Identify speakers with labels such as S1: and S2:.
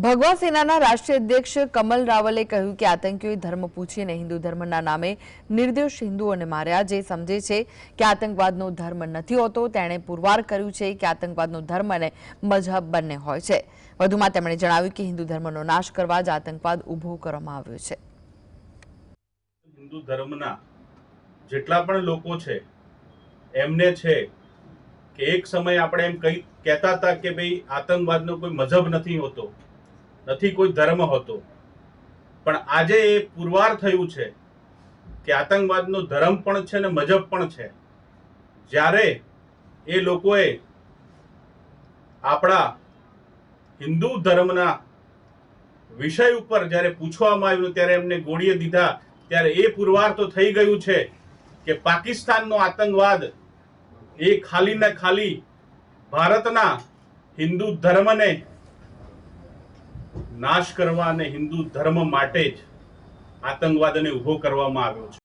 S1: ભગવા સેનાના રાષ્ટ્રીય અધ્યક્ષ કમલ રાવલે કહ્યું કે આતંકીઓએ ધર્મ પૂછીને હિન્દુ ધર્મના નામે નિર્દોષ હિન્દુઓને માર્યા। જે સમજે છે કે આતંકવાદનો ધર્મ નથી હોતો તેણે પુરવાર કર્યું છે કે આતંકવાદનો ધર્મ અને મઝહબ બંને હોય છે। વધુમાં તેમણે જણાવ્યું કે હિન્દુ ધર્મનો નાશ કરવા જ આતંકવાદ ઊભો કરવામાં આવ્યો છે।
S2: હિન્દુ ધર્મના જેટલા પણ લોકો છે એમને છે કે એક સમય આપણે એમ કહેતા હતા કે ભાઈ આતંકવાદનો કોઈ મઝહબ નથી હોતો, નથી કોઈ ધર્મ હોતો, પણ આજે એ પુરવાર થયું છે કે આતંકવાદનો ધર્મ પણ છે ને મઝહબ પણ છે। જ્યારે એ લોકોએ આપણા હિન્દુ ધર્મના વિષય ઉપર જ્યારે પૂછવામાં આવ્યું ત્યારે એમને ગોળીએ દીધા, ત્યારે એ પુરવાર તો થઈ ગયું છે કે પાકિસ્તાનનો આતંકવાદ એ ખાલી ને ખાલી ભારતના હિન્દુ ધર્મને નાશ કરવા અને હિન્દુ ધર્મ માટે જ આતંકવાદને ઊભો કરવામાં આવ્યો છે।